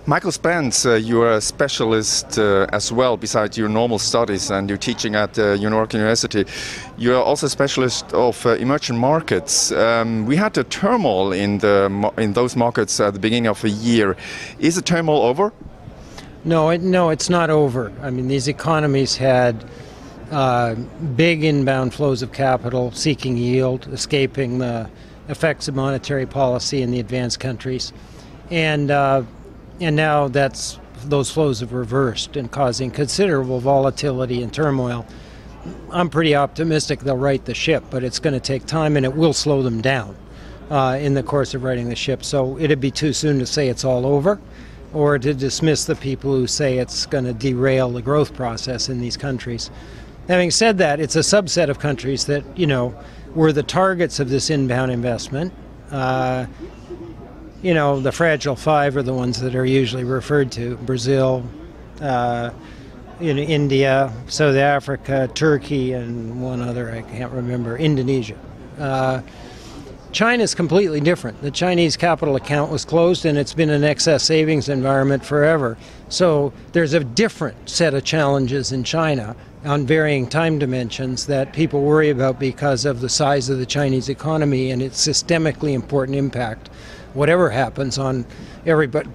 Michael Spence, you're a specialist as well, besides your normal studies, and you're teaching at New York University. You're also a specialist of emerging markets. We had a turmoil in those markets at the beginning of the year. Is the turmoil over? No, it's not over. I mean, these economies had big inbound flows of capital seeking yield, escaping the effects of monetary policy in the advanced countries. And now those flows have reversed and causing considerable volatility and turmoil. I'm pretty optimistic they'll right the ship, but it's going to take time and it will slow them down in the course of righting the ship. So it'd be too soon to say it's all over or to dismiss the people who say it's going to derail the growth process in these countries. Having said that, it's a subset of countries that, were the targets of this inbound investment. The fragile five are the ones that are usually referred to: Brazil, India, South Africa, Turkey, and one other I can't remember, Indonesia. China's completely different. The Chinese capital account was closed and it's been an excess savings environment forever. So there's a different set of challenges in China on varying time dimensions that people worry about because of the size of the Chinese economy and its systemically important impact, whatever happens, on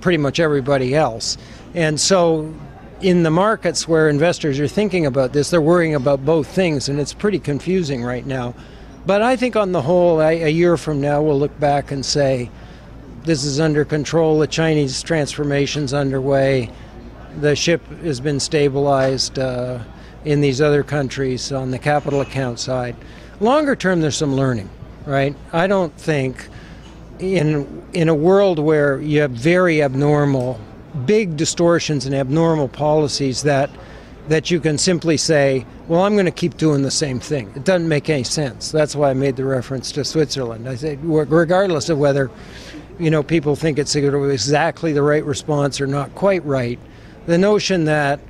pretty much everybody else. And so in the markets where investors are thinking about this, they're worrying about both things, and it's pretty confusing right now. But I think on the whole, a year from now, we'll look back and say, this is under control, the Chinese transformation's underway, the ship has been stabilized in these other countries on the capital account side. Longer term, there's some learning, right? I don't think in a world where you have very abnormal, big distortions and abnormal policies that you can simply say, well, I'm going to keep doing the same thing. It doesn't make any sense. That's why I made the reference to Switzerland. I say, regardless of whether, people think it's exactly the right response or not quite right, the notion that,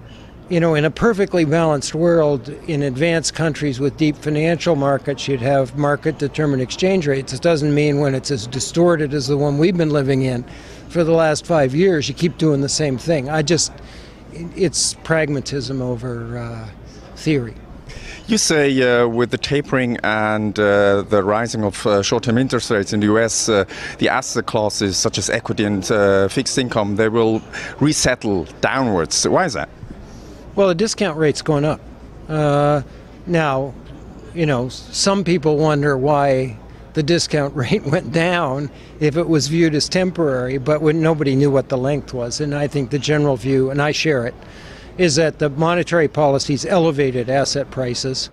in a perfectly balanced world, in advanced countries with deep financial markets, you'd have market-determined exchange rates. It doesn't mean when it's as distorted as the one we've been living in for the last 5 years, you keep doing the same thing. It's pragmatism over theory. You say with the tapering and the rising of short-term interest rates in the US, the asset classes such as equity and fixed income, they will resettle downwards. Why is that? Well, the discount rate's going up. Now, some people wonder why the discount rate went down if it was viewed as temporary, but when nobody knew what the length was. And I think the general view, and I share it, is that the monetary policies elevated asset prices.